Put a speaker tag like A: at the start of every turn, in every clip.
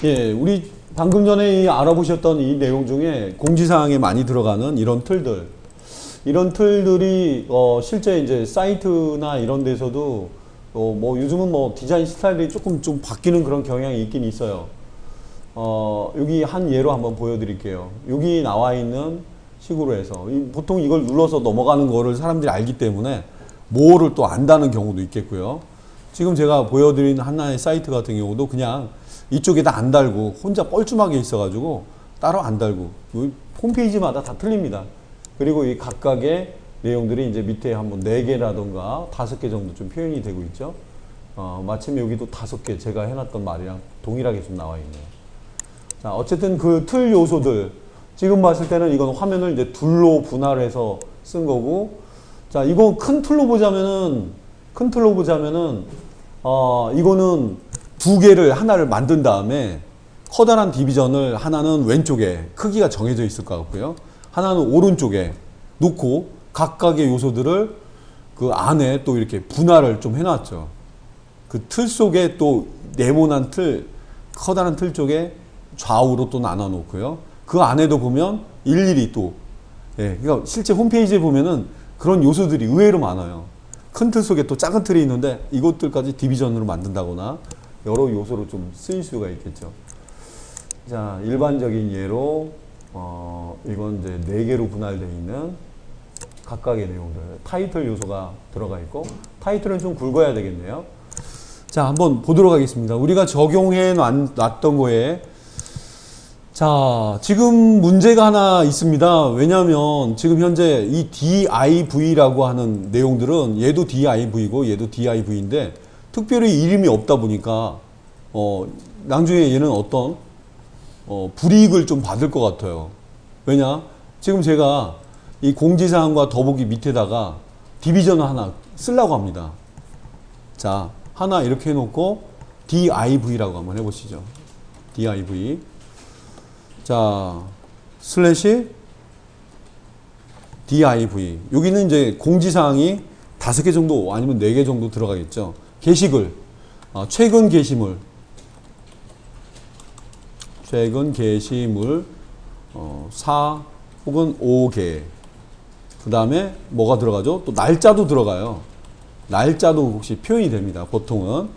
A: 예, 우리 방금 전에 알아보셨던 이 내용 중에 공지사항에 많이 들어가는 이런 틀들, 이런 틀들이 실제 이제 사이트나 이런 데서도 뭐 요즘은 뭐 디자인 스타일이 조금 좀 바뀌는 그런 경향이 있긴 있어요. 여기 한 예로 한번 보여드릴게요. 여기 나와 있는 식으로 해서 보통 이걸 눌러서 넘어가는 거를 사람들이 알기 때문에 뭐를 또 안다는 경우도 있겠고요. 지금 제가 보여드린 하나의 사이트 같은 경우도 그냥 이쪽에다 안 달고 혼자 뻘쭘하게 있어가지고 따로 안 달고 홈페이지마다 다 틀립니다. 그리고 이 각각의 내용들이 이제 밑에 한번 4개라던가 5개 정도 좀 표현이 되고 있죠. 마침 여기도 5개 제가 해놨던 말이랑 동일하게 좀 나와 있네요. 자, 어쨌든 그 틀 요소들 지금 봤을 때는 이건 화면을 이제 둘로 분할해서 쓴 거고, 자, 이거 큰 틀로 보자면은 이거는 두 개를 하나를 만든 다음에 커다란 디비전을 하나는 왼쪽에 크기가 정해져 있을 것 같고요. 하나는 오른쪽에 놓고 각각의 요소들을 그 안에 또 이렇게 분할을 좀 해놨죠. 그 틀 속에 또 네모난 틀, 커다란 틀 쪽에 좌우로 또 나눠 놓고요. 그 안에도 보면 일일이 또, 예, 그러니까 실제 홈페이지에 보면은 그런 요소들이 의외로 많아요. 큰 틀 속에 또 작은 틀이 있는데 이것들까지 디비전으로 만든다거나 여러 요소로 좀 쓰일 수가 있겠죠. 자, 일반적인 예로 이건 이제 4개로 분할되어 있는 각각의 내용들, 타이틀 요소가 들어가 있고, 타이틀은 좀 굵어야 되겠네요. 자, 한번 보도록 하겠습니다. 우리가 적용해 놨던 거에, 자, 지금 문제가 하나 있습니다. 왜냐하면 지금 현재 이 DIV라고 하는 내용들은 얘도 DIV고 얘도 DIV인데 특별히 이름이 없다 보니까 나중에 얘는 어떤 불이익을 좀 받을 것 같아요. 왜냐? 지금 제가 이 공지사항과 더보기 밑에다가 디비전을 하나 쓰려고 합니다. 자, 하나 이렇게 해놓고 DIV라고 한번 해보시죠. DIV. 자, 슬래시 div. 여기는 이제 공지사항이 5개 정도 아니면 4개 정도 들어가겠죠. 게시글, 최근 게시물, 최근 게시물 4 혹은 5개. 그 다음에 뭐가 들어가죠? 또 날짜도 들어가요. 날짜도 혹시 표현이 됩니다. 보통은.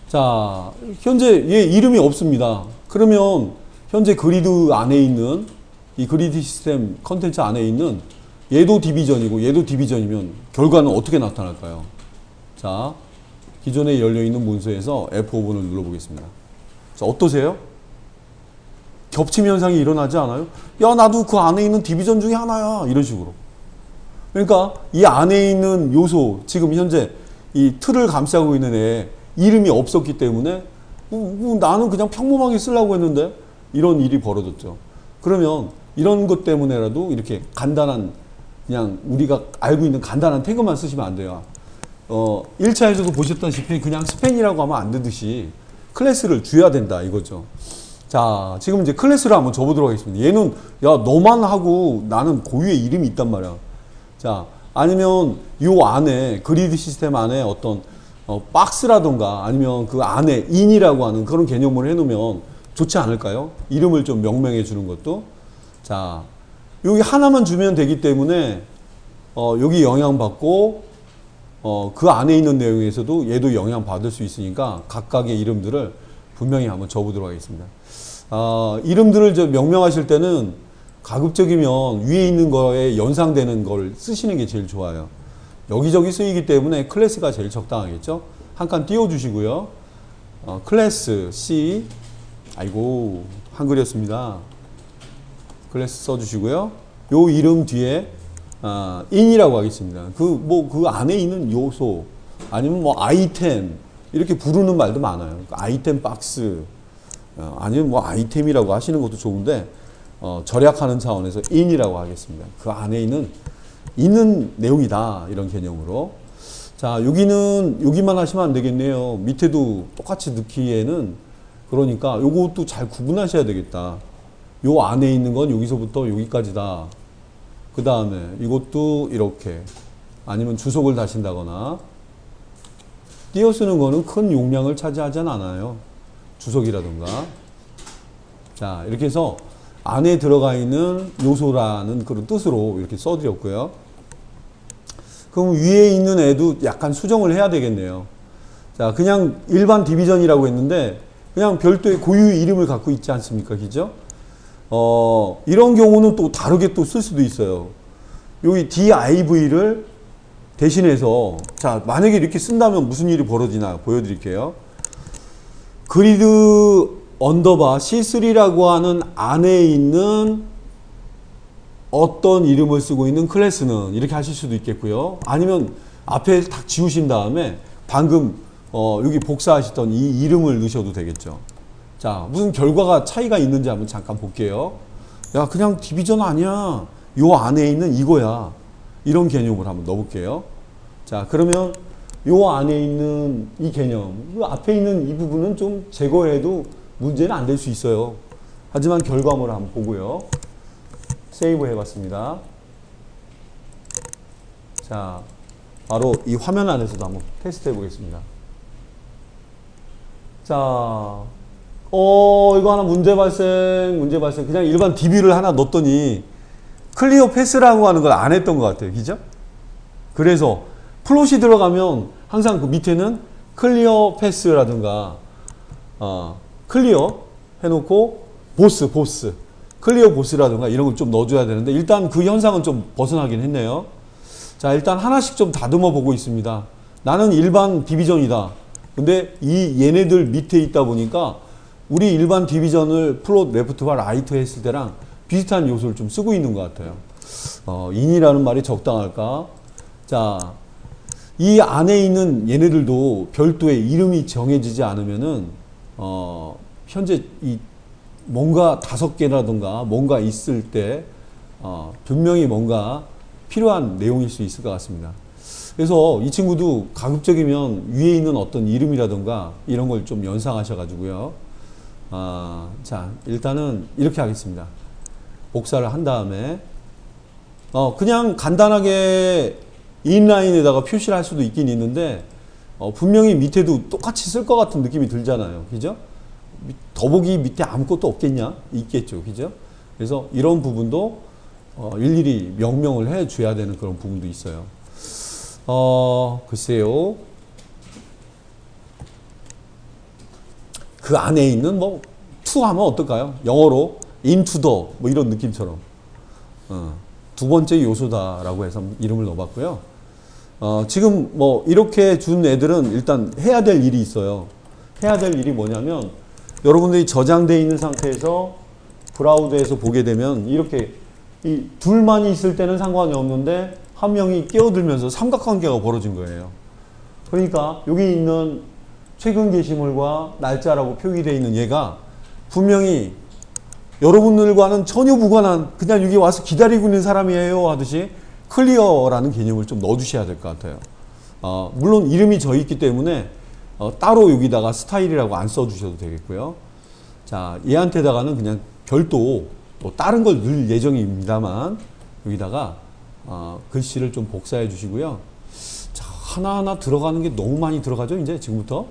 A: 자, 현재 얘 이름이 없습니다. 그러면 현재 그리드 안에 있는 이 그리드 시스템 컨텐츠 안에 있는 얘도 디비전이고 얘도 디비전이면 결과는 어떻게 나타날까요? 자, 기존에 열려있는 문서에서 F5번을 눌러보겠습니다. 자, 어떠세요? 겹침 현상이 일어나지 않아요? 야, 나도 그 안에 있는 디비전 중에 하나야. 이런 식으로. 그러니까 이 안에 있는 요소, 지금 현재 이 틀을 감싸고 있는 애 이름이 없었기 때문에 나는 그냥 평범하게 쓰려고 했는데 이런 일이 벌어졌죠. 그러면 이런 것 때문에라도 이렇게 간단한, 그냥 우리가 알고 있는 간단한 태그만 쓰시면 안 돼요. 1차에서도 보셨다시피 그냥 스팬이라고 하면 안 되듯이 클래스를 줘야 된다 이거죠. 자, 지금 이제 클래스를 한번 줘보도록 하겠습니다. 얘는 야, 너만 하고 나는 고유의 이름이 있단 말이야. 자, 아니면 요 안에 그리드 시스템 안에 어떤 박스라던가 아니면 그 안에 in이라고 하는 그런 개념을 해놓으면 좋지 않을까요? 이름을 좀 명명해 주는 것도. 자, 여기 하나만 주면 되기 때문에 여기 영향받고 그 안에 있는 내용에서도 얘도 영향받을 수 있으니까 각각의 이름들을 분명히 한번 줘보도록 하겠습니다. 이름들을 명명하실 때는 가급적이면 위에 있는 거에 연상되는 걸 쓰시는 게 제일 좋아요. 여기저기 쓰이기 때문에 클래스가 제일 적당하겠죠. 한 칸 띄워주시고요. 클래스 C, 아이고 한글이었습니다. 클래스 써주시고요. 요 이름 뒤에 in이라고 하겠습니다. 그 안에 있는 요소 아니면 뭐 아이템 이렇게 부르는 말도 많아요. 아이템 박스 아니면 뭐 아이템이라고 하시는 것도 좋은데 절약하는 차원에서 in이라고 하겠습니다. 그 안에 있는 내용이다 이런 개념으로. 자, 여기만 하시면 안 되겠네요. 밑에도 똑같이 넣기에는. 그러니까 요것도 잘 구분하셔야 되겠다. 요 안에 있는 건 여기서부터 여기까지다. 그 다음에 이것도 이렇게 아니면 주석을 다신다거나 띄어쓰는 거는 큰 용량을 차지하지 않아요. 주석이라든가. 자, 이렇게 해서 안에 들어가 있는 요소라는 그런 뜻으로 이렇게 써드렸고요. 그럼 위에 있는 애도 약간 수정을 해야 되겠네요. 자, 그냥 일반 디비전이라고 했는데 그냥 별도의 고유의 이름을 갖고 있지 않습니까? 그죠? 이런 경우는 또 다르게 또 쓸 수도 있어요. 여기 div를 대신해서, 자, 만약에 이렇게 쓴다면 무슨 일이 벌어지나 보여드릴게요. 그리드 언더바 C3라고 하는 안에 있는 어떤 이름을 쓰고 있는 클래스는 이렇게 하실 수도 있겠고요. 아니면 앞에 딱 지우신 다음에 방금 여기 복사하셨던 이 이름을 넣으셔도 되겠죠. 자, 무슨 결과가 차이가 있는지 한번 잠깐 볼게요. 야, 그냥 디비전 아니야. 요 안에 있는 이거야. 이런 개념을 한번 넣어볼게요. 자, 그러면 요 안에 있는 이 개념, 그 앞에 있는 이 부분은 좀 제거해도 문제는 안 될 수 있어요. 하지만 결과물을 한번 보고요. 세이브 해봤습니다. 자, 바로 이 화면 안에서도 한번 테스트 해보겠습니다. 자, 이거 하나 문제 발생. 그냥 일반 DB를 하나 넣었더니 클리어 패스라고 하는 걸 안 했던 것 같아요. 그죠? 그래서 플롯이 들어가면 항상 그 밑에는 클리어 패스라든가, 클리어 해놓고 보스. 클리어 보스라든가 이런 걸 좀 넣어줘야 되는데 일단 그 현상은 좀 벗어나긴 했네요. 자, 일단 하나씩 좀 다듬어 보고 있습니다. 나는 일반 디비전이다. 근데 이 얘네들 밑에 있다 보니까 우리 일반 디비전을 플롯 레프트와 라이트 했을 때랑 비슷한 요소를 좀 쓰고 있는 것 같아요. 인이라는 말이 적당할까? 자, 이 안에 있는 얘네들도 별도의 이름이 정해지지 않으면은 현재 이 뭔가 5개라든가 뭔가 있을 때 분명히 뭔가 필요한 내용일 수 있을 것 같습니다. 그래서 이 친구도 가급적이면 위에 있는 어떤 이름이라든가 이런 걸 좀 연상하셔 가지고요. 자, 일단은 이렇게 하겠습니다. 복사를 한 다음에 그냥 간단하게 인라인에다가 표시를 할 수도 있긴 있는데 분명히 밑에도 똑같이 쓸 것 같은 느낌이 들잖아요. 그죠? 더보기 밑에 아무것도 없겠냐? 있겠죠. 그죠? 그래서 이런 부분도 일일이 명명을 해 줘야 되는 그런 부분도 있어요. 글쎄요. 그 안에 있는 뭐 to 하면 어떨까요? 영어로 into the 뭐 이런 느낌처럼 두 번째 요소다라고 해서 이름을 넣어봤고요. 지금 뭐 이렇게 준 애들은 일단 해야 될 일이 있어요. 해야 될 일이 뭐냐면 여러분들이 저장되어 있는 상태에서 브라우저에서 보게 되면 이렇게 이 둘만이 있을 때는 상관이 없는데 한 명이 끼어들면서 삼각관계가 벌어진 거예요. 그러니까 여기 있는 최근 게시물과 날짜라고 표기되어 있는 얘가 분명히 여러분들과는 전혀 무관한 그냥 여기 와서 기다리고 있는 사람이에요 하듯이 클리어라는 개념을 좀 넣어주셔야 될 것 같아요. 물론 이름이 져 있기 때문에 따로 여기다가 스타일이라고 안 써주셔도 되겠고요. 자, 얘한테다가는 그냥 별도 또 다른 걸 넣을 예정입니다만 여기다가 글씨를 좀 복사해 주시고요. 자, 하나하나 들어가는 게 너무 많이 들어가죠. 이제 지금부터.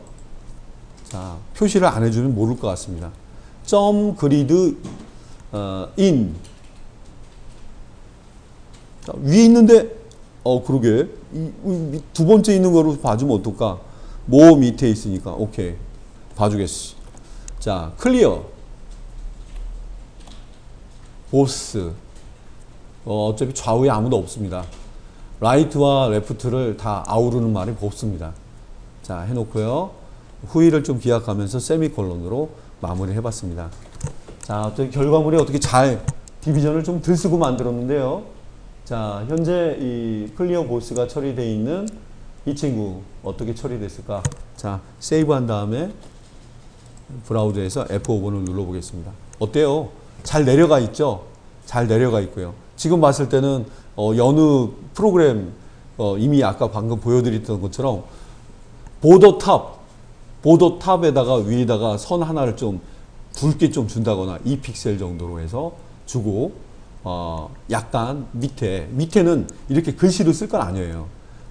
A: 자, 표시를 안 해주면 모를 것 같습니다. 점 그리드 인. 자, 위에 있는데 그러게 두 번째 있는 거로 봐주면 어떨까? 뭐 밑에 있으니까 오케이 봐주겠어. 자, 클리어 보스. 어차피 좌우에 아무도 없습니다. 라이트와 레프트를 다 아우르는 말이 곱습니다. 자, 해놓고요. 후위를 좀 기약하면서 세미콜론으로 마무리 해봤습니다. 자, 어떻게 결과물이 어떻게 잘 디비전을 좀 들쓰고 만들었는데요. 자, 현재 이 클리어 보스가 처리되어 있는 이 친구 어떻게 처리됐을까? 자, 세이브 한 다음에 브라우저에서 F5번을 눌러보겠습니다. 어때요? 잘 내려가 있죠? 잘 내려가 있고요. 지금 봤을 때는 여느 프로그램 이미 아까 방금 보여드렸던 것처럼 보더 탑에다가 위에다가 선 하나를 좀 굵게 좀 준다거나 2픽셀 정도로 해서 주고 약간 밑에는 이렇게 글씨를 쓸 건 아니에요.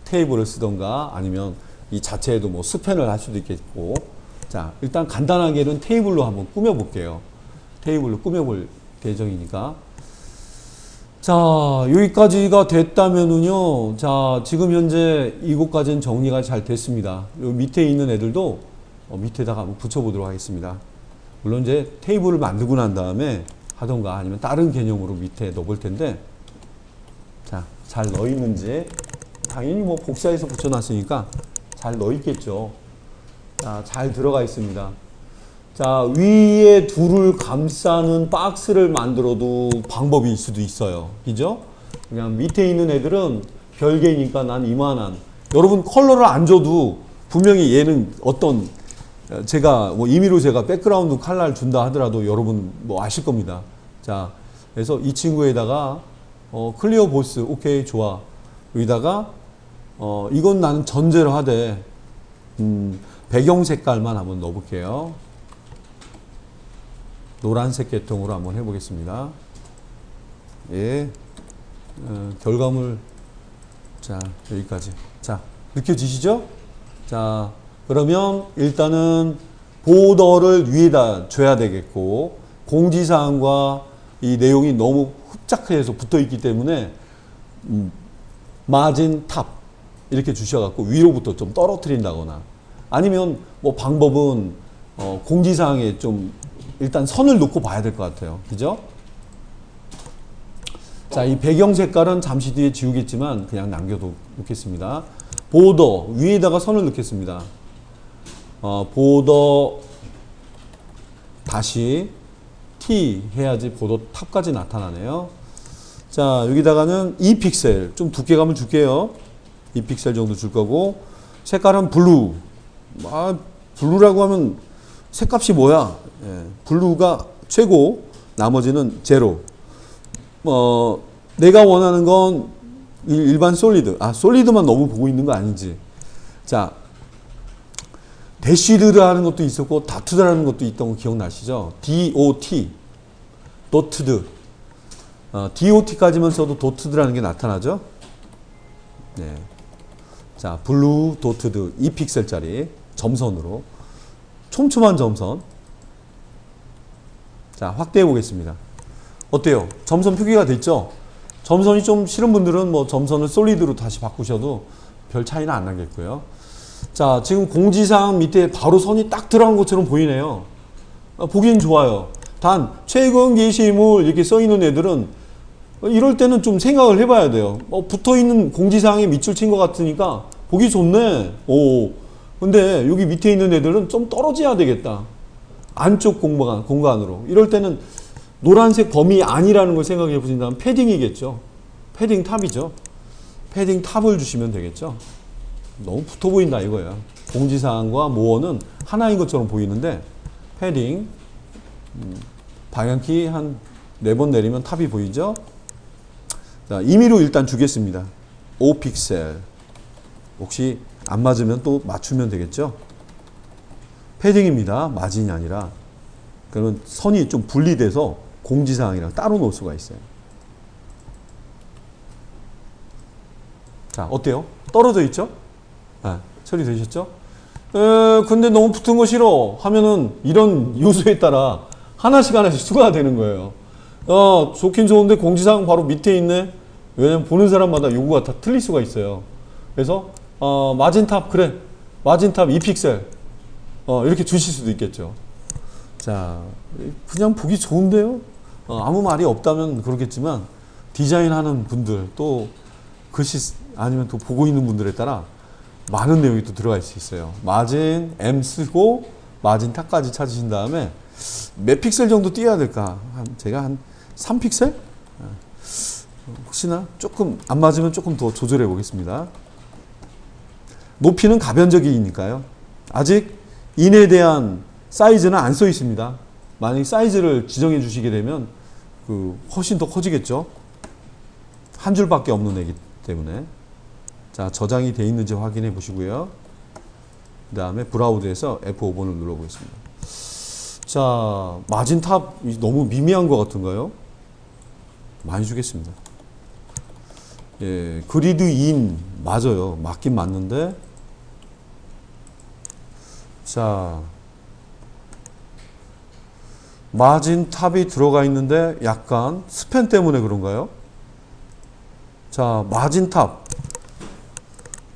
A: 테이블을 쓰던가 아니면 이 자체에도 뭐 스펜을 할 수도 있겠고. 자, 자, 일단 간단하게는 테이블로 한번 꾸며볼게요. 테이블로 꾸며볼 예정이니까. 자, 여기까지가 됐다면은요. 자, 지금 현재 이곳까지는 정리가 잘 됐습니다. 요 밑에 있는 애들도 밑에다가 한번 붙여보도록 하겠습니다. 물론 이제 테이블을 만들고 난 다음에 하던가 아니면 다른 개념으로 밑에 넣어볼 텐데, 자, 잘 넣어 있는지 당연히 뭐 복사해서 붙여놨으니까 잘 넣어 있겠죠. 자, 잘 들어가 있습니다. 자, 위에 둘을 감싸는 박스를 만들어도 방법일 수도 있어요. 그죠? 그냥 밑에 있는 애들은 별개니까 난 이만한. 여러분 컬러를 안 줘도 분명히 얘는 어떤, 제가 뭐 임의로 제가 백그라운드 컬러를 준다 하더라도 여러분 뭐 아실 겁니다. 자, 그래서 이 친구에다가 클리어 보스, 오케이, 좋아. 여기다가 이건 나는 전제로 하되 배경 색깔만 한번 넣어볼게요. 노란색 계통으로 한번 해보겠습니다. 예, 결과물, 자, 여기까지. 자, 느껴지시죠? 자, 그러면 일단은 보더를 위에다 줘야 되겠고, 공지사항과 이 내용이 너무 흡착해서 붙어 있기 때문에 마진 탑 이렇게 주셔갖고 위로부터 좀 떨어뜨린다거나, 아니면 뭐 방법은 공지사항에 좀 일단 선을 놓고 봐야 될 것 같아요. 그죠? 자, 이 배경 색깔은 잠시 뒤에 지우겠지만 그냥 남겨놓겠습니다. 보더 위에다가 선을 넣겠습니다. 보더 다시 T 해야지 보더 탑까지 나타나네요. 자, 여기다가는 2픽셀 좀 두께감을 줄게요. 2픽셀 정도 줄 거고, 색깔은 블루. 블루라고 하면 색값이 뭐야? 예, 블루가 최고, 나머지는 제로. 내가 원하는 건 일반 솔리드. 솔리드만 너무 보고 있는 거 아닌지. 자, 대쉬드라는 것도 있었고 다투드라는 것도 있던 거 기억나시죠? DOT, 도트드. DOT까지만 써도 도트드라는 게 나타나죠? 네. 자, 블루 도트드 2픽셀짜리 점선으로 촘촘한 점선. 자, 확대해 보겠습니다. 어때요? 점선 표기가 됐죠? 점선이 좀 싫은 분들은 뭐 점선을 솔리드로 다시 바꾸셔도 별 차이는 안 나겠고요. 자, 지금 공지사항 밑에 바로 선이 딱 들어간 것처럼 보이네요. 보기엔 좋아요. 단 최근 게시물 이렇게 써 있는 애들은 이럴 때는 좀 생각을 해봐야 돼요. 붙어 있는 공지사항에 밑줄 친 것 같으니까 보기 좋네. 오, 근데 여기 밑에 있는 애들은 좀 떨어져야 되겠다. 안쪽 공간으로. 이럴 때는 노란색 범위 아니라는 걸 생각해 보신다면 패딩이겠죠. 패딩 탑이죠. 패딩 탑을 주시면 되겠죠. 너무 붙어 보인다 이거야. 공지사항과 모어는 하나인 것처럼 보이는데 패딩, 방향키 한 4번 내리면 탑이 보이죠. 자, 임의로 일단 주겠습니다. 5픽셀. 혹시 안 맞으면 또 맞추면 되겠죠. 패딩입니다. 마진이 아니라. 그러면 선이 좀 분리돼서 공지사항이랑 따로 놓을 수가 있어요. 자, 어때요? 떨어져 있죠? 처리되셨죠? 근데 너무 붙은 거 싫어 하면은 이런 요소에 따라 하나씩 추가가 되는 거예요. 좋긴 좋은데 공지사항 바로 밑에 있네. 왜냐면 보는 사람마다 요구가 다 틀릴 수가 있어요. 그래서 마진탑, 그래, 마진탑 2픽셀 이렇게 주실 수도 있겠죠. 자, 그냥 보기 좋은데요. 아무 말이 없다면 그렇겠지만 디자인하는 분들, 또 글씨 아니면 또 보고 있는 분들에 따라 많은 내용이 또 들어갈 수 있어요. 마진 M 쓰고 마진 탑까지 찾으신 다음에 몇 픽셀 정도 띄어야 될까? 제가 한 3픽셀? 혹시나 조금 안 맞으면 조금 더 조절해 보겠습니다. 높이는 가변적이니까요. 아직 인에 대한 사이즈는 안 써 있습니다. 만약 사이즈를 지정해 주시게 되면 훨씬 더 커지겠죠. 한 줄밖에 없는 애기 때문에. 자, 저장이 되어 있는지 확인해 보시고요. 그 다음에 브라우저에서 F5번을 눌러보겠습니다. 자, 마진 탑 너무 미미한 것 같은가요? 많이 주겠습니다. 예, 그리드 인 맞아요. 맞긴 맞는데, 자, 마진탑이 들어가 있는데 약간 스팬 때문에 그런가요? 자, 마진탑.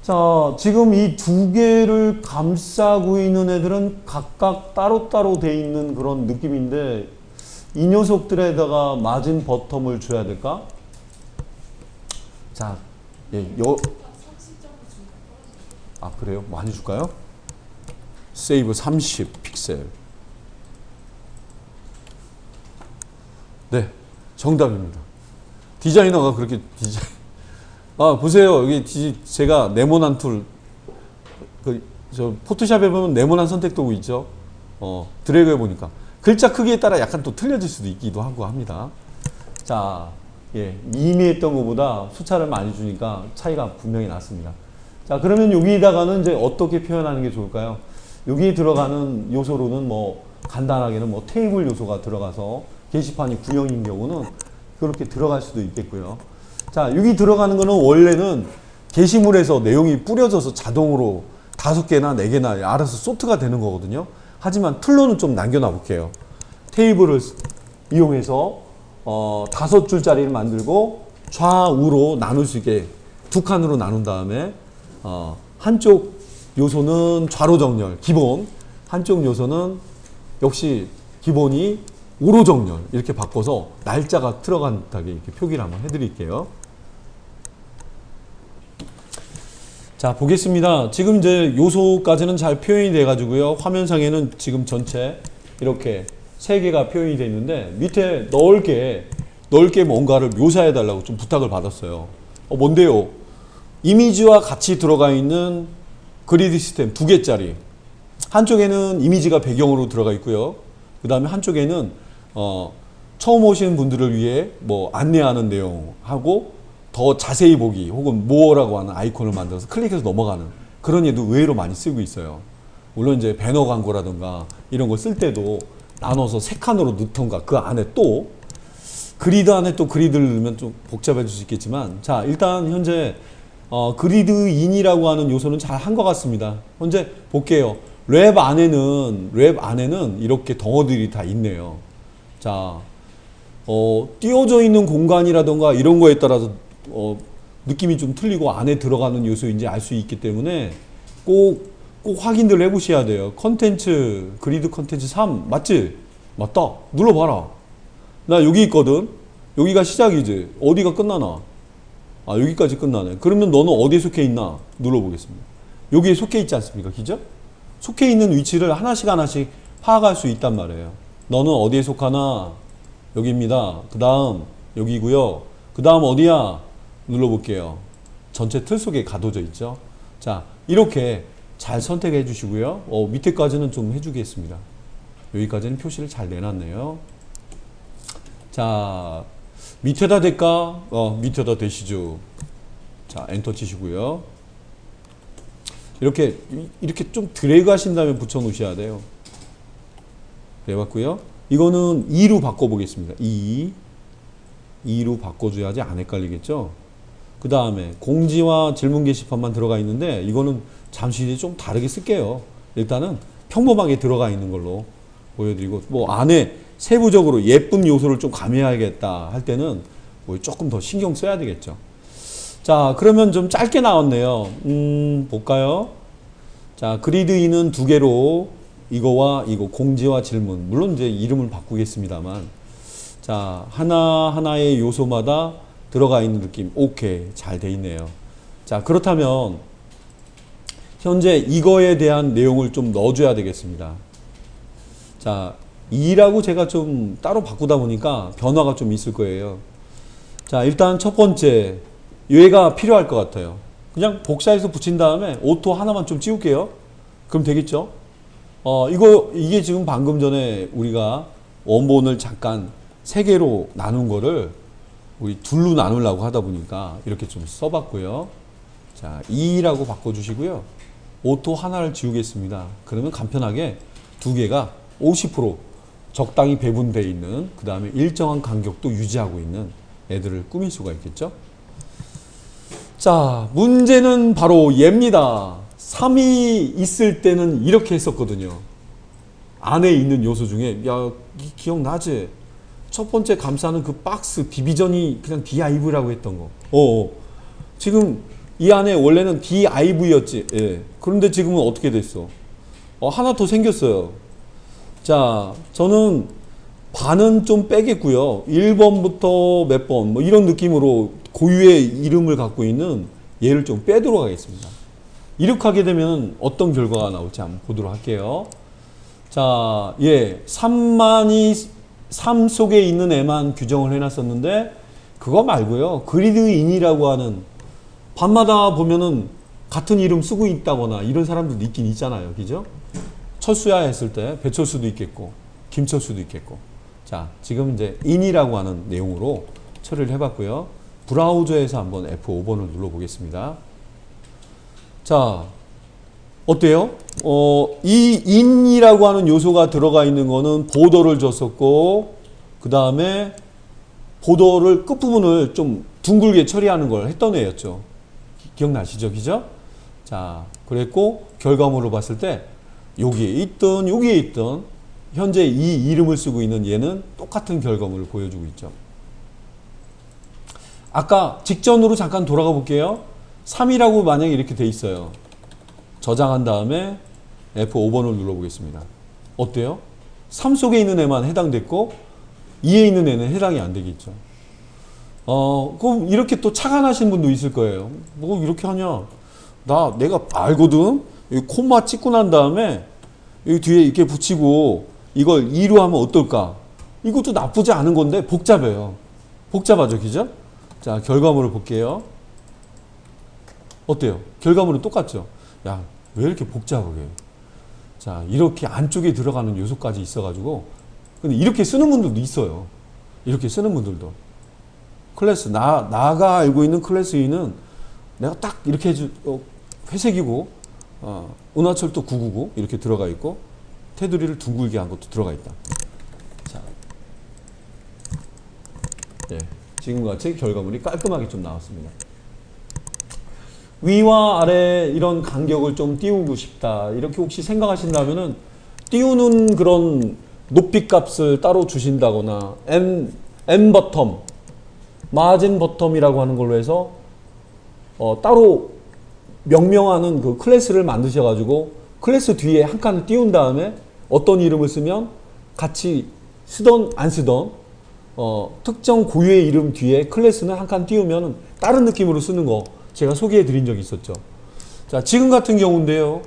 A: 자, 지금 이 두 개를 감싸고 있는 애들은 각각 따로따로 돼 있는 그런 느낌인데 이 녀석들에다가 마진 버텀을 줘야 될까? 자, 예, 아, 그래요? 많이 줄까요? 세이브 30 픽셀. 네, 정답입니다. 디자이너가 그렇게 아, 보세요. 여기 제가 네모난 툴, 저 포토샵에 보면 네모난 선택 도구 있죠? 드래그 해보니까. 글자 크기에 따라 약간 또 틀려질 수도 있기도 하고 합니다. 자, 예, 미미했던 것보다 숫자를 많이 주니까 차이가 분명히 났습니다. 자, 그러면 여기다가는 이제 어떻게 표현하는 게 좋을까요? 여기에 들어가는 요소로는 뭐, 간단하게는 뭐 테이블 요소가 들어가서 게시판이 구형인 경우는 그렇게 들어갈 수도 있겠고요. 자, 여기 들어가는 거는 원래는 게시물에서 내용이 뿌려져서 자동으로 5개나 4개나 알아서 소트가 되는 거거든요. 하지만 툴로는 좀 남겨놔 볼게요. 테이블을 이용해서 5줄짜리를 만들고 좌우로 나눌 수 있게 2칸으로 나눈 다음에 한쪽 요소는 좌로 정렬, 기본. 한쪽 요소는 역시 기본이 우로 정렬 이렇게 바꿔서 날짜가 들어간다게 이렇게 표기를 한번 해드릴게요. 자, 보겠습니다. 지금 이제 요소까지는 잘 표현이 돼 가지고요. 화면상에는 지금 전체 이렇게 3개가 표현이 되어 있는데 밑에 넓게 뭔가를 묘사해 달라고 좀 부탁을 받았어요. 뭔데요? 이미지와 같이 들어가 있는 그리드 시스템 2개짜리. 한쪽에는 이미지가 배경으로 들어가 있고요. 그 다음에 한쪽에는 처음 오시는 분들을 위해 뭐 안내하는 내용하고 더 자세히 보기 혹은 모어라고 하는 아이콘을 만들어서 클릭해서 넘어가는 그런 예도 의외로 많이 쓰고 있어요. 물론 이제 배너 광고라든가 이런 거 쓸 때도 나눠서 3칸으로 넣던가 그 안에 또 그리드 안에 또 그리드를 넣으면 좀 복잡해질 수 있겠지만 자, 일단 현재 그리드 인이라고 하는 요소는 잘 한 것 같습니다. 현재 볼게요. 랩 안에는 이렇게 덩어들이 다 있네요. 자, 띄워져 있는 공간이라던가 이런 거에 따라서 느낌이 좀 틀리고 안에 들어가는 요소인지 알 수 있기 때문에 꼭 확인들 해보셔야 돼요. 컨텐츠, 그리드 컨텐츠 3 맞지? 맞다. 눌러봐라. 나 여기 있거든. 여기가 시작이지. 어디가 끝나나? 아, 여기까지 끝나네. 그러면 너는 어디에 속해 있나? 눌러보겠습니다. 여기에 속해 있지 않습니까? 그죠? 속해 있는 위치를 하나씩 파악할 수 있단 말이에요. 너는 어디에 속하나? 여기입니다. 그 다음 여기고요. 그 다음 어디야? 눌러볼게요. 전체 틀 속에 가둬져 있죠. 자, 이렇게 잘 선택해 주시고요. 밑에까지는 좀 해주겠습니다. 여기까지는 표시를 잘 내놨네요. 자, 밑에다 될까? 밑에다 대시죠. 자, 엔터 치시고요. 이렇게 좀 드래그 하신 다음에 붙여 놓으셔야 돼요. 네, 봤고요. 이거는 2로 바꿔보겠습니다. 2로 바꿔줘야지 안 헷갈리겠죠? 그 다음에 공지와 질문 게시판만 들어가 있는데 이거는 잠시 좀 다르게 쓸게요. 일단은 평범하게 들어가 있는 걸로 보여드리고 뭐 안에 세부적으로 예쁜 요소를 좀 가미해야겠다 할 때는 뭐 조금 더 신경 써야 되겠죠. 자, 그러면 좀 짧게 나왔네요. 볼까요? 자, 그리드 인은 2개로 이거와 이거 공지와 질문 물론 이제 이름을 바꾸겠습니다만 자, 하나하나의 요소마다 들어가 있는 느낌 오케이 잘 돼 있네요. 자, 그렇다면 현재 이거에 대한 내용을 좀 넣어줘야 되겠습니다. 자, 2라고 제가 좀 따로 바꾸다 보니까 변화가 좀 있을 거예요. 자, 일단 첫 번째 얘가 필요할 것 같아요. 그냥 복사해서 붙인 다음에 오토 하나만 좀 찍을게요. 그럼 되겠죠? 이게 지금 방금 전에 우리가 원본을 잠깐 3개로 나눈 거를 우리 둘로 나누려고 하다 보니까 이렇게 좀 써봤고요. 자, 2라고 바꿔주시고요. 오토 하나를 지우겠습니다. 그러면 간편하게 2개가 50% 적당히 배분되어 있는 그 다음에 일정한 간격도 유지하고 있는 애들을 꾸밀 수가 있겠죠. 자, 문제는 바로 얘입니다. 3이 있을 때는 이렇게 했었거든요. 안에 있는 요소 중에 야 기억나지? 첫 번째 감싸는 그 박스 디비전이 그냥 div라고 했던 거. 지금 이 안에 원래는 div였지. 예. 그런데 지금은 어떻게 됐어? 하나 더 생겼어요. 자, 저는 반은 좀 빼겠고요. 1번부터 몇 번, 뭐 이런 느낌으로 고유의 이름을 갖고 있는 얘를 좀 빼도록 하겠습니다. 이렇게 하게 되면 어떤 결과가 나올지 한번 보도록 할게요. 자, 3만이 3 속에 있는 애만 규정을 해놨었는데, 그거 말고요. 그리드인이라고 하는, 밤마다 보면은 같은 이름 쓰고 있다거나 이런 사람들도 있긴 있잖아요. 그죠? 철수야 했을 때 배철수도 있겠고, 김철수도 있겠고. 자, 지금 이제 in이라고 하는 내용으로 처리를 해봤고요. 브라우저에서 한번 F5번을 눌러보겠습니다. 자, 어때요? 이 in이라고 하는 요소가 들어가 있는 거는 보더를 줬었고, 그 다음에 보더를 끝부분을 좀 둥글게 처리하는 걸 했던 애였죠. 기억나시죠? 그죠? 자, 그랬고, 결과물을 봤을 때, 여기에 있던, 현재 이 이름을 쓰고 있는 얘는 똑같은 결과물을 보여주고 있죠. 아까 직전으로 잠깐 돌아가 볼게요. 3이라고 만약에 이렇게 돼 있어요. 저장한 다음에 F5번을 눌러보겠습니다. 어때요? 3 속에 있는 애만 해당됐고 2에 있는 애는 해당이 안 되겠죠. 그럼 이렇게 또 착안하신 분도 있을 거예요. 뭐 이렇게 하냐? 내가 알거든. 여기 콤마 찍고 난 다음에 여기 뒤에 이렇게 붙이고 이걸 2로 하면 어떨까? 이것도 나쁘지 않은 건데 복잡해요. 복잡하죠, 그죠? 자, 결과물을 볼게요. 어때요? 결과물은 똑같죠? 야, 왜 이렇게 복잡하게? 자, 이렇게 안쪽에 들어가는 요소까지 있어가지고, 근데 이렇게 쓰는 분들도 있어요. 이렇게 쓰는 분들도. 클래스, 나가 알고 있는 클래스 E는 내가 딱 이렇게 회색이고, 은하철도 999 이렇게 들어가 있고, 테두리를 둥글게 한 것도 들어가 있다. 자, 지금과 같이 결과물이 깔끔하게 좀 나왔습니다. 위와 아래 이런 간격을 좀 띄우고 싶다. 이렇게 혹시 생각하신다면은 띄우는 그런 높이 값을 따로 주신다거나 n 버텀, 마진 버텀이라고 하는 걸로 해서 따로 명명하는 그 클래스를 만드셔가지고 클래스 뒤에 한 칸을 띄운 다음에 어떤 이름을 쓰면 같이 쓰던 안 쓰던 특정 고유의 이름 뒤에 클래스는 한 칸 띄우면 다른 느낌으로 쓰는 거 제가 소개해 드린 적이 있었죠. 자, 지금 같은 경우인데요.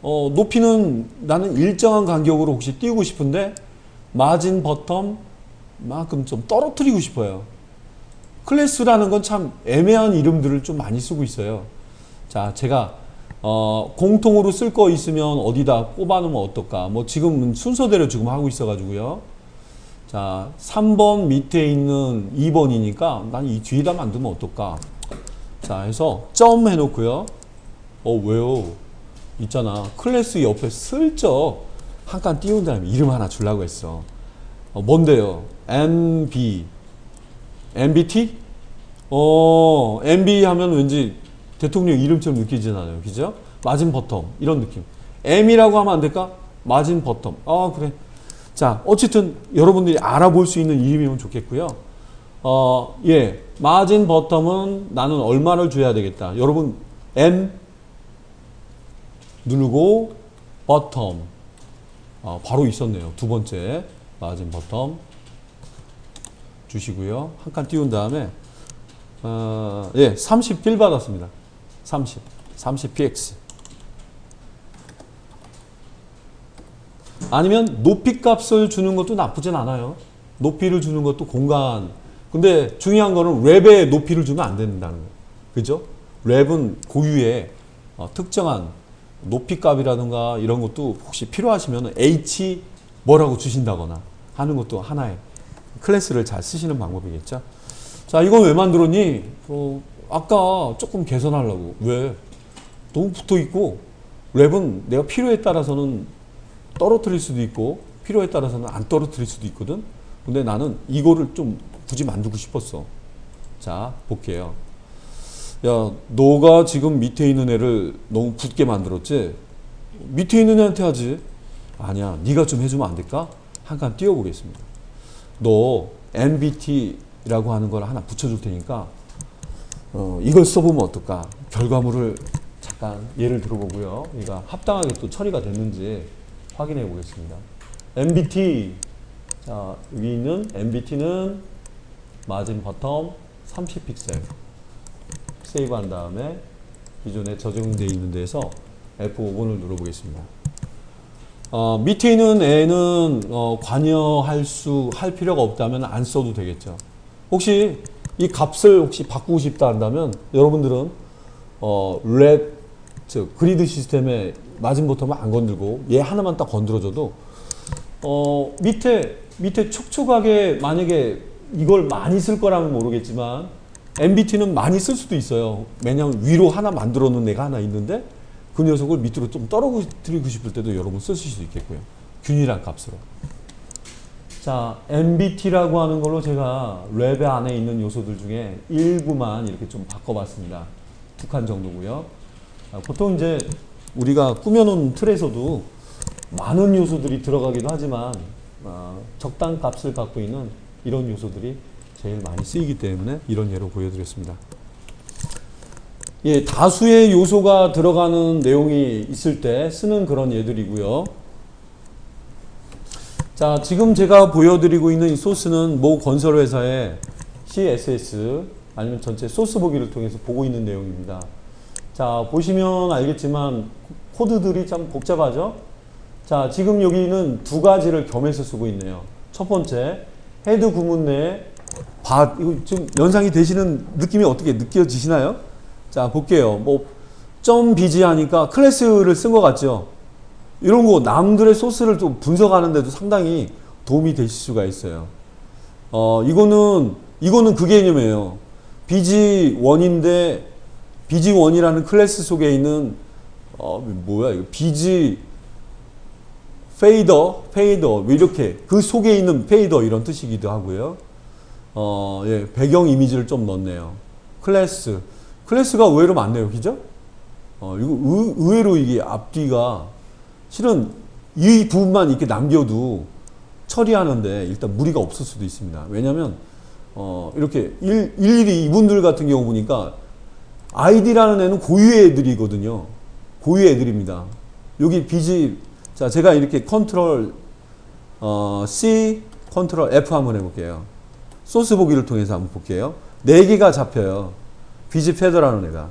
A: 높이는 나는 일정한 간격으로 혹시 띄우고 싶은데 마진 버텀만큼 좀 떨어뜨리고 싶어요. 클래스라는 건 참 애매한 이름들을 좀 많이 쓰고 있어요. 자, 제가 공통으로 쓸 거 있으면 어디다 꼽아놓으면 어떨까? 뭐 지금 순서대로 지금 하고 있어가지고요. 자, 3번 밑에 있는 2번이니까 난 이 뒤에다 만들면 어떨까? 자, 해서 점 해놓고요. 왜요? 있잖아. 클래스 옆에 슬쩍 한 칸 띄운 다음에 이름 하나 주려고 했어. 뭔데요? MB. MBT? MB 하면 왠지 대통령 이름처럼 느껴지잖아요. 그죠? 마진 버텀. 이런 느낌. M이라고 하면 안 될까? 마진 버텀. 그래. 자, 어쨌든 여러분들이 알아볼 수 있는 이름이면 좋겠고요. 마진 버텀은 나는 얼마를 줘야 되겠다. 여러분, M 누르고 버텀. 바로 있었네요. 두 번째 마진 버텀 주시고요. 한 칸 띄운 다음에 30필 받았습니다. 30px. 아니면 높이 값을 주는 것도 나쁘진 않아요. 높이를 주는 것도 공간. 근데 중요한 거는 랩에 높이를 주면 안 된다는 거예요. 그죠? 랩은 고유의 특정한 높이 값이라든가 이런 것도 혹시 필요하시면 H 뭐라고 주신다거나 하는 것도 하나의 클래스를 잘 쓰시는 방법이겠죠. 자, 이건 왜 만들었니? 아까 조금 개선하려고. 왜? 너무 붙어 있고 랩은 내가 필요에 따라서는 떨어뜨릴 수도 있고 필요에 따라서는 안 떨어뜨릴 수도 있거든. 근데 나는 이거를 좀 굳이 만들고 싶었어. 자, 볼게요. 야, 너가 지금 밑에 있는 애를 너무 붙게 만들었지? 밑에 있는 애한테 하지. 아니야, 네가 좀 해주면 안 될까? 한 칸 띄워보겠습니다. 너 MBT라고 하는 걸 하나 붙여줄 테니까 이걸 써보면 어떨까? 결과물을 잠깐 예를 들어보고요. 이가 합당하게 또 처리가 됐는지 확인해 보겠습니다. MBT, 자 여기 있는 MBT는 마진 버텀 30픽셀 세이브한 다음에 기존에 저장되어 있는 데에서 F5번을 눌러보겠습니다. 밑에 있는 애는 관여할 필요가 없다면 안 써도 되겠죠. 혹시 이 값을 혹시 바꾸고 싶다 한다면 여러분들은 그리드 시스템의 마진 버텀을 안 건들고 얘 하나만 딱 건드려줘도 밑에 촉촉하게 만약에 이걸 많이 쓸 거라면 모르겠지만 MBT는 많이 쓸 수도 있어요. 왜냐하면 위로 하나 만들어 놓은 애가 하나 있는데 그 녀석을 밑으로 좀 떨어뜨리고 싶을 때도 여러분 쓰실 수 있겠고요. 균일한 값으로. 자, MBT라고 하는 걸로 제가 랩 안에 있는 요소들 중에 일부만 이렇게 좀 바꿔봤습니다. 2칸 정도고요. 보통 이제 우리가 꾸며놓은 틀에서도 많은 요소들이 들어가기도 하지만 적당 값을 갖고 있는 이런 요소들이 제일 많이 쓰이기 때문에 이런 예로 보여드렸습니다. 예, 다수의 요소가 들어가는 내용이 있을 때 쓰는 그런 예들이고요. 자, 지금 제가 보여드리고 있는 이 소스는 모 건설회사의 CSS 아니면 전체 소스 보기를 통해서 보고 있는 내용입니다. 자, 보시면 알겠지만 코드들이 참 복잡하죠? 자, 지금 여기는 두 가지를 겸해서 쓰고 있네요. 첫 번째, 헤드 구문 내에 이거 지금 연상이 되시는 느낌이 어떻게 느껴지시나요? 자, 볼게요. 뭐 .bg 하니까 클래스를 쓴 것 같죠? 이런 거 남들의 소스를 좀 분석하는데도 상당히 도움이 되실 수가 있어요. 이거는 그 개념이에요. bg1인데 bg1이라는 클래스 속에 있는 뭐야 이거 bg 페이더 이렇게 그 속에 있는 페이더 이런 뜻이기도 하고요. 예, 배경 이미지를 좀 넣었네요. 클래스가 의외로 많네요. 그죠? 이거 의외로 이게 앞뒤가 실은 이 부분만 이렇게 남겨도 처리하는데 일단 무리가 없을 수도 있습니다. 왜냐면 이렇게 일일이 이분들 같은 경우 보니까 아이디라는 애는 고유의 애들이거든요. 고유의 애들입니다. 여기 자, 제가 이렇게 컨트롤 C, 컨트롤 F 한번 해볼게요. 소스 보기를 통해서 한번 볼게요. 4개가 잡혀요. 비지 패더라는 애가.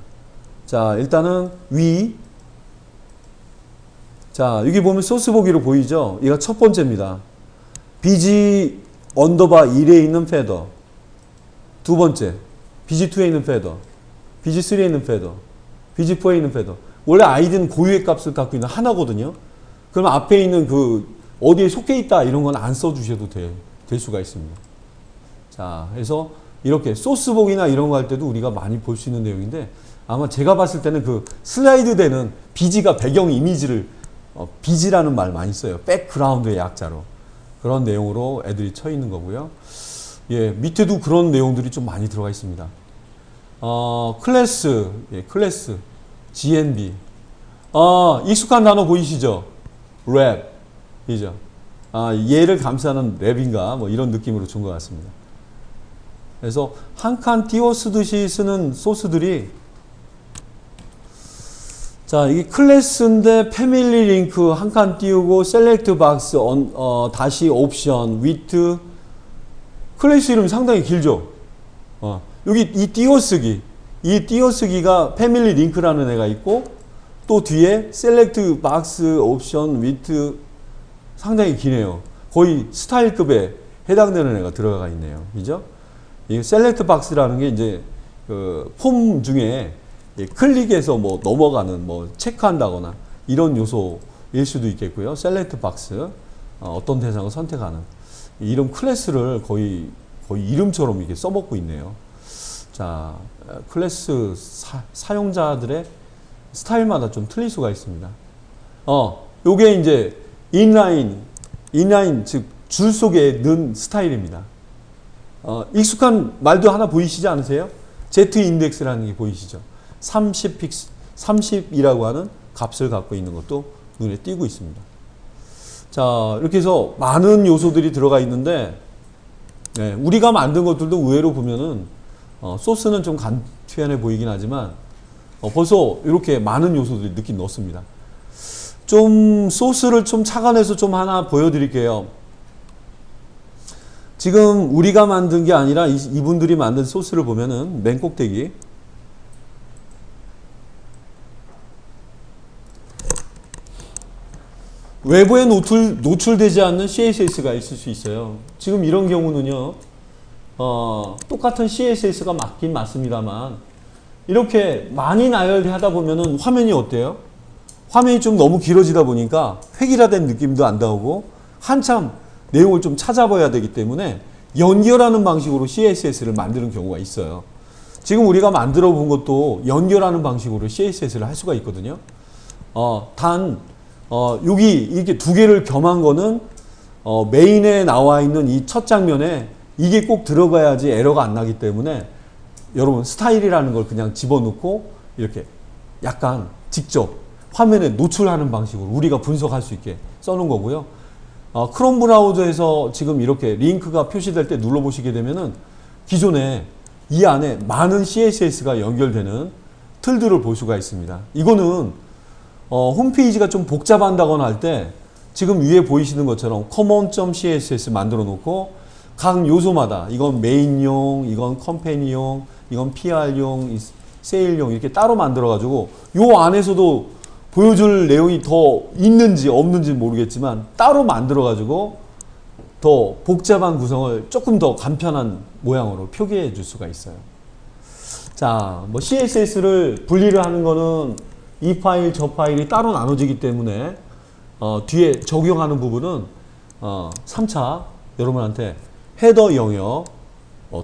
A: 자, 일단은 자, 여기 보면 소스 보기로 보이죠? 얘가 첫 번째입니다. 비지 언더바 1에 있는 패더. 두 번째, 비지2에 있는 패더. 비지3에 있는 패더. 비지4에 있는 패더. 원래 아이디는 고유의 값을 갖고 있는 하나거든요. 그럼 앞에 있는 어디에 속해 있다 이런 건 안 써주셔도 될 수가 있습니다. 자, 그래서 이렇게 소스복이나 이런 거 할 때도 우리가 많이 볼 수 있는 내용인데 아마 제가 봤을 때는 그 슬라이드 되는 비지가 배경 이미지를 비지라는 말 많이 써요. 백그라운드의 약자로. 그런 내용으로 애들이 쳐 있는 거고요. 예, 밑에도 그런 내용들이 좀 많이 들어가 있습니다. 클래스, GNB. 익숙한 단어 보이시죠? 랩. 이죠? 얘를 감싸는 랩인가? 뭐 이런 느낌으로 준 것 같습니다. 그래서 한 칸 띄워 쓰듯이 쓰는 소스들이 자, 이게 클래스인데 패밀리 링크 한 칸 띄우고 셀렉트 박스 다시 옵션 위트 클래스 이름이 상당히 길죠. 여기 이 띄어쓰기가 패밀리 링크라는 애가 있고 또 뒤에 셀렉트 박스 옵션 위트 상당히 기네요. 거의 스타일급에 해당되는 애가 들어가 있네요. 그죠? 이 셀렉트 박스라는 게 이제 그 폼 중에 클릭해서 뭐 넘어가는 뭐 체크한다거나 이런 요소일 수도 있겠고요. 셀렉트 박스 어떤 대상을 선택하는 이런 클래스를 거의 이름처럼 이렇게 써먹고 있네요. 자, 클래스 사용자들의 스타일마다 좀 틀릴 수가 있습니다. 요게 이제 인라인 즉 줄 속에 넣은 스타일입니다. 익숙한 말도 하나 보이시지 않으세요? Z 인덱스라는 게 보이시죠? 30이라고 하는 값을 갖고 있는 것도 눈에 띄고 있습니다. 자, 이렇게 해서 많은 요소들이 들어가 있는데, 네, 우리가 만든 것들도 의외로 보면은, 소스는 좀 간편해 보이긴 하지만, 벌써 이렇게 많은 요소들이 느낌 넣습니다. 좀 소스를 좀 착안해서 좀 하나 보여드릴게요. 지금 우리가 만든 게 아니라 이분들이 만든 소스를 보면은 맨 꼭대기 외부에 노출되지 않는 CSS가 있을 수 있어요. 지금 이런 경우는요, 똑같은 CSS가 맞긴 맞습니다만, 이렇게 많이 나열하다 보면은 화면이 어때요? 화면이 좀 너무 길어지다 보니까 획일화된 느낌도 안 나오고, 한참 내용을 좀 찾아봐야 되기 때문에 연결하는 방식으로 CSS를 만드는 경우가 있어요. 지금 우리가 만들어 본 것도 연결하는 방식으로 CSS를 할 수가 있거든요. 여기 이렇게 두 개를 겸한 거는 메인에 나와 있는 이 첫 장면에 이게 꼭 들어가야지 에러가 안 나기 때문에 여러분 스타일이라는 걸 그냥 집어넣고 이렇게 약간 직접 화면에 노출하는 방식으로 우리가 분석할 수 있게 써놓은 거고요. 크롬 브라우저에서 지금 이렇게 링크가 표시될 때 눌러보시게 되면은 기존에 이 안에 많은 CSS가 연결되는 틀들을 볼 수가 있습니다. 이거는 홈페이지가 좀 복잡한다거나 할 때 지금 위에 보이시는 것처럼 common.css 만들어 놓고 각 요소마다 이건 메인용, 이건 컴퍼니용, 이건 PR용, 세일용 이렇게 따로 만들어 가지고 요 안에서도 보여줄 내용이 더 있는지 없는지 모르겠지만 따로 만들어 가지고 더 복잡한 구성을 조금 더 간편한 모양으로 표기해 줄 수가 있어요. 자, 뭐 CSS를 분리를 하는 거는 이 파일, 저 파일이 따로 나눠지기 때문에 뒤에 적용하는 부분은 3차 여러분한테 헤더 영역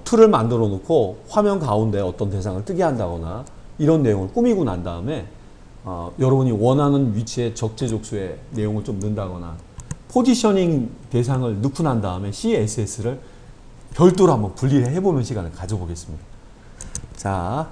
A: 툴을 만들어 놓고 화면 가운데 어떤 대상을 뜨게 한다거나 이런 내용을 꾸미고 난 다음에 여러분이 원하는 위치에 적재적소의 내용을 좀 넣는다거나 포지셔닝 대상을 넣고 난 다음에 CSS를 별도로 한번 분리를 해보는 시간을 가져보겠습니다. 자.